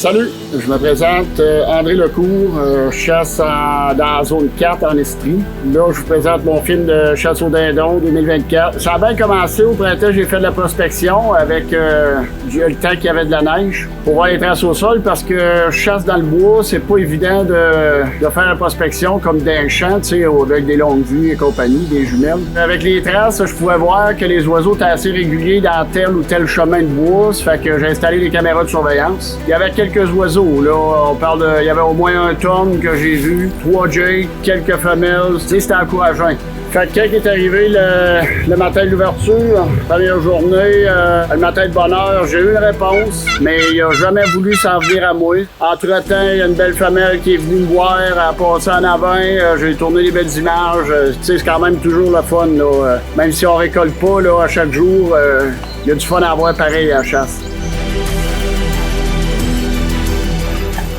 Salut, je me présente André Lecourt, chasse dans la zone 4 en Estrie. Là, je vous présente mon film de chasse au dindon 2024. Ça a bien commencé au printemps, j'ai fait de la prospection avec le temps qu'il y avait de la neige pour voir les traces au sol parce que chasse dans le bois, c'est pas évident de faire la prospection comme dans un champ, tu sais, avec des longues vues et compagnie, des jumelles. Avec les traces, je pouvais voir que les oiseaux étaient assez réguliers dans tel ou tel chemin de bois, ça fait que j'ai installé des caméras de surveillance. Il y avait quelques oiseaux, là, on parle de... Il y avait au moins un tom que j'ai vu, 3 jakes, quelques femelles, tu sais, c'était encourageant. Fait que quand est arrivé le matin de l'ouverture, première journée, le matin de bonne heure, j'ai eu une réponse, mais il a jamais voulu s'en venir à moi. Entre-temps, il y a une belle femelle qui est venue me voir, elle a passé en avant, j'ai tourné des belles images, tu sais, c'est quand même toujours le fun, là. Même si on récolte pas, là, à chaque jour, il y a du fun à avoir pareil à la chasse.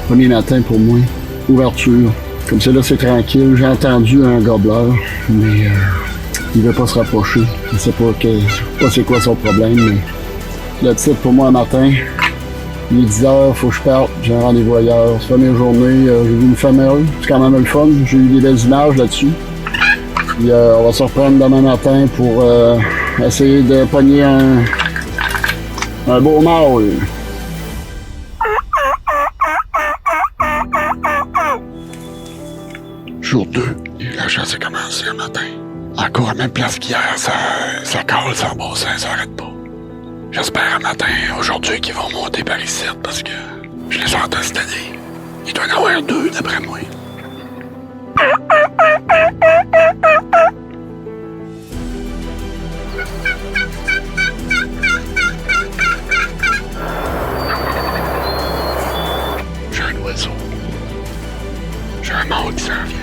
Premier matin pour moi, ouverture. Comme ça là, c'est tranquille. J'ai entendu un gobeleur, mais il veut pas se rapprocher. Je sais pas c'est quoi son problème, mais le titre pour moi un matin, il est 10h, faut que je parte, j'ai un rendez-vous ailleurs. C'est la première journée, j'ai vu une femelle, c'est quand même le fun. J'ai eu des belles images là-dessus. Puis on va se reprendre demain matin pour essayer de pogner un beau mâle. Jour 2, la chasse a commencé un matin. Encore à la même place qu'hier, ça cale sans bon sens, ça arrête pas. J'espère un matin, aujourd'hui, qu'ils vont monter par ici, parce que je les entends cette année. Il doit y en avoir 2, d'après moi. J'ai un oiseau. J'ai un mâle qui s'en vient.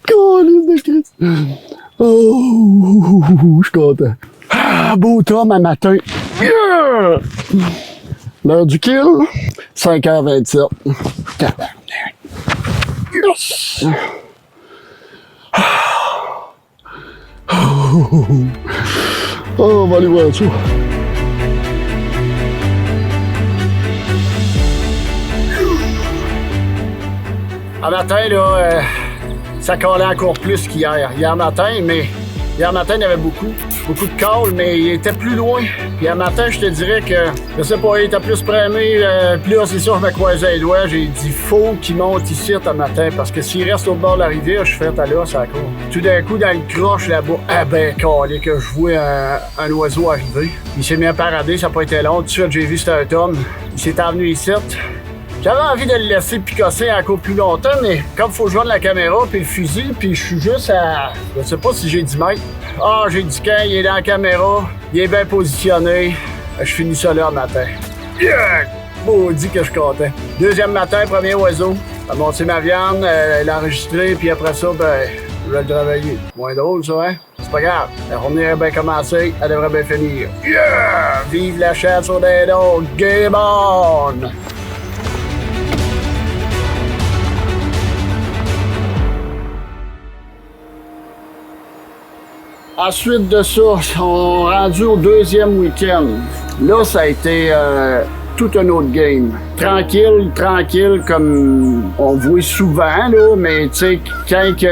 Colline de Christ. Oh, je suis content. Ah, beau tom à matin. Yeah! L'heure du kill, 5h27. Yes! Oh, on va aller voir ça. À matin, là, ça calait encore plus qu'hier. Hier matin, il y avait beaucoup de calls, mais il était plus loin. Puis à matin, je te dirais que, je sais pas, il était plus primé. Puis là, c'est sûr, je me croisais les doigts. J'ai dit, faut qu'il monte ici à matin, parce que s'il reste au bord de la rivière, je fais à là, ça court. Tout d'un coup, dans le croche là-bas, ah ben, calé, que je vois un oiseau arriver. Il s'est mis à parader, ça n'a pas été long. Tout de suite, j'ai vu c'était un tom. Il s'est envenu ici. J'avais envie de le laisser picosser encore plus longtemps, mais comme il faut joindre la caméra puis le fusil, puis je suis juste à... Je sais pas si j'ai 10 mètres. Ah, j'ai dit quand il est dans la caméra, il est bien positionné. Je finis ça là le matin. Yeah! Maudit que je suis content. Deuxième matin, premier oiseau. Elle a monté ma viande, elle a enregistré, puis après ça, ben, je vais le travailler. Moins drôle, ça, hein? C'est pas grave. La journée a bien commencé, elle devrait bien finir. Yeah! Vive la chasse au dindon! Game on! Ensuite de ça, on est rendu au deuxième week-end. Là, ça a été tout un autre game. Tranquille, comme on voit souvent, là, mais tu sais, quand que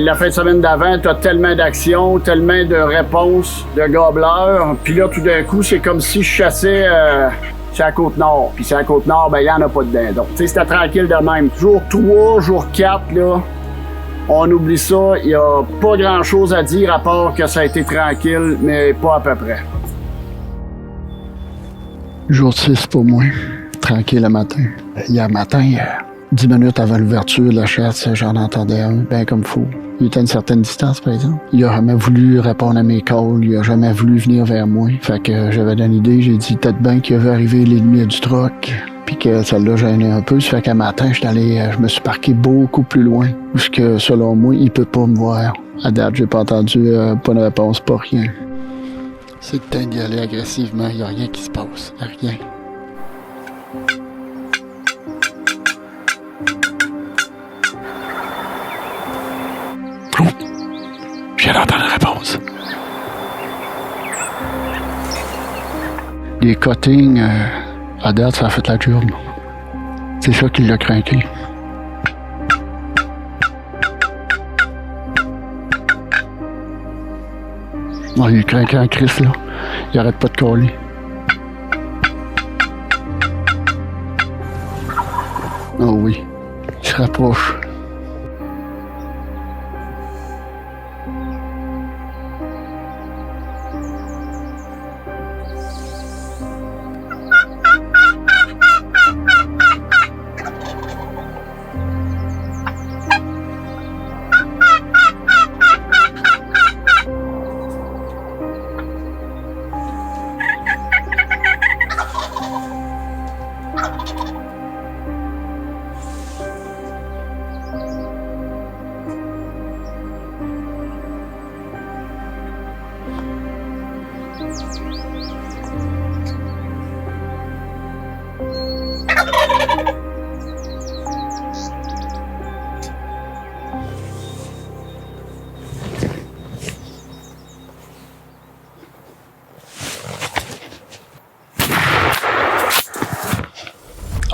la fin de semaine d'avant, t'as tellement d'actions, tellement de réponses de gobeleurs, puis là, tout d'un coup, c'est comme si je chassais... c'est à la Côte-Nord. Puis c'est à la Côte-Nord, ben il n'y en a pas de dindon. Tu sais, c'était tranquille de même. Jour 3, jour 4, là, on oublie ça. Il n'y a pas grand-chose à dire à part que ça a été tranquille, mais pas à peu près. Jour 6 pour moi. Tranquille le matin. Hier matin, 10 minutes avant l'ouverture de la chasse, j'en entendais un, bien comme fou. Il était à une certaine distance, par exemple. Il a jamais voulu répondre à mes calls, il a jamais voulu venir vers moi. Fait que j'avais donné l'idée, j'ai dit peut-être bien qu'il avait arrivé l'ennemi du truck, puis que ça l'a gêné un peu. Ça fait qu'un matin, je me suis parqué beaucoup plus loin, parce que selon moi, il peut pas me voir. À date, j'ai pas entendu pas de réponse, pas rien. C'est le temps d'y aller agressivement, il y a rien qui se passe, rien. Je viens d'entendre la réponse. Les cuttings, à date, ça a fait la job. C'est ça qui l'a craqué. Oh, il est craqué en crise, là. Il arrête pas de coller. Oh oui, il se rapproche.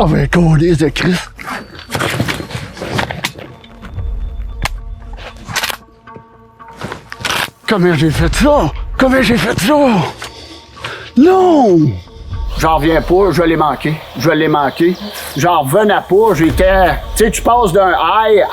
Oh ben, câlisse de Christ! Comment j'ai fait ça? Comment j'ai fait ça? Non! J'en reviens pas, je l'ai manqué. Je l'ai manqué. J'en revenais pas, j'étais... Tu sais, tu passes d'un high,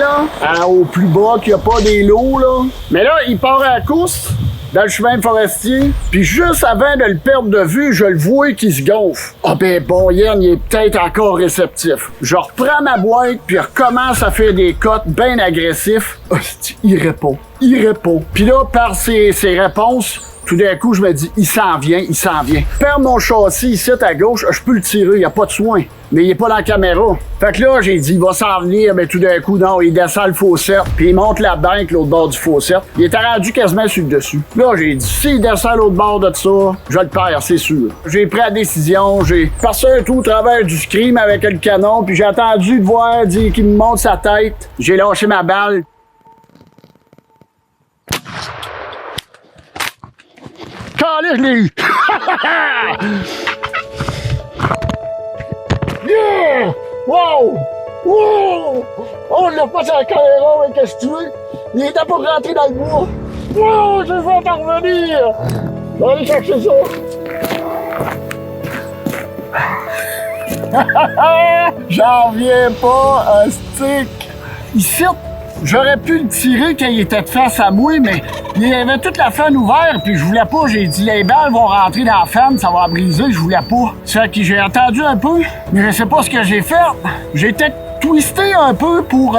là, au plus bas qu'il n'y a pas des lots, là. Mais là, il part à la course, dans le chemin forestier, puis juste avant de le perdre de vue, je le vois qu'il se gonfle. Ah ben bon, Yann, il est peut-être encore réceptif. Je reprends ma boîte, puis recommence à faire des cotes bien agressifs. Il répond. Puis là, par ses réponses, tout d'un coup, je me dis, il s'en vient. Je perds mon châssis ici à gauche, je peux le tirer, il n'y a pas de soin. Mais il est pas dans la caméra. Fait que là, j'ai dit, il va s'en venir, mais tout d'un coup, non, il descend le fossette, puis il monte la banque l'autre bord du fossette. Il était rendu quasiment sur le dessus. Là, j'ai dit, s'il descend l'autre bord de ça, je le perds, c'est sûr. J'ai pris la décision, j'ai passé un tout au travers du scream avec le canon, puis j'ai attendu de voir, dire qu'il me monte sa tête. J'ai lâché ma balle. Calé, je l'ai eu! Yeah! Wow! Wow! Oh, on l'a pas sur la caméra, mais qu'est-ce que tu veux? Il était pas rentré dans le bois. Wow! Je vais parvenir! On va aller chercher ça. J'en reviens pas, un stick. Ici, j'aurais pu le tirer quand il était de face à moi, mais il y avait toute la fan ouverte, puis je voulais pas. J'ai dit, les balles vont rentrer dans la fan, ça va briser, je voulais pas. C'est que j'ai attendu un peu, mais je sais pas ce que j'ai fait. J'étais twisté un peu pour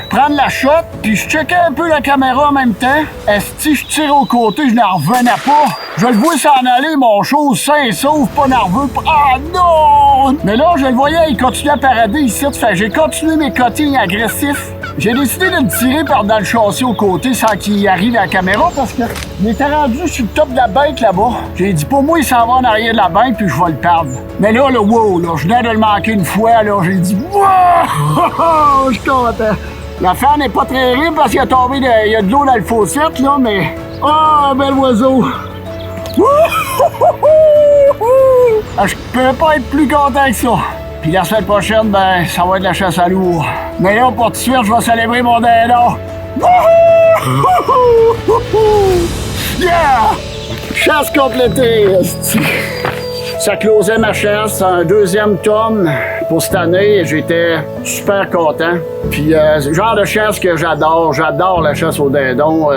prendre la shot, puis je checkais un peu la caméra en même temps. Esti, je tire au côté, je n'en revenais pas. Je le vois s'en aller, mon chose sain et sauf, pas nerveux. Ah non! Mais là, je le voyais, il continuait à parader ici. Fait j'ai continué mes cuttings agressifs. J'ai décidé de le tirer par dans le châssis au côté sans qu'il arrive à la caméra parce que il était rendu sur le top de la banque là-bas. J'ai dit, pour moi, il s'en va en arrière de la banque puis je vais le perdre. Mais là, wow, là, je venais de le manquer une fois, là, j'ai dit, wow! Je suis content. La fan n'est pas très terrible parce qu'il a tombé, il y a de l'eau dans le fossette, là, mais... Oh, bel oiseau! Je peux pas être plus content que ça. Puis la semaine prochaine, ben, ça va être la chasse à loup. Mais là, pour tout de suite, je vais célébrer mon dindon. Yeah! Chasse complétée! Ça closait ma chasse, un deuxième tome pour cette année. J'étais super content. Puis, genre de chasse que j'adore. J'adore la chasse au dindon.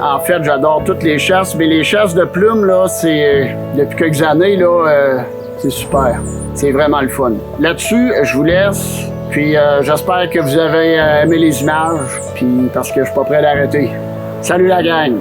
En fait, j'adore toutes les chasses. Mais les chasses de plumes, là, c'est... Depuis quelques années, là, c'est super. C'est vraiment le fun. Là-dessus, je vous laisse. Puis j'espère que vous avez aimé les images, puis parce que je suis pas prêt d'arrêter. Salut la gang!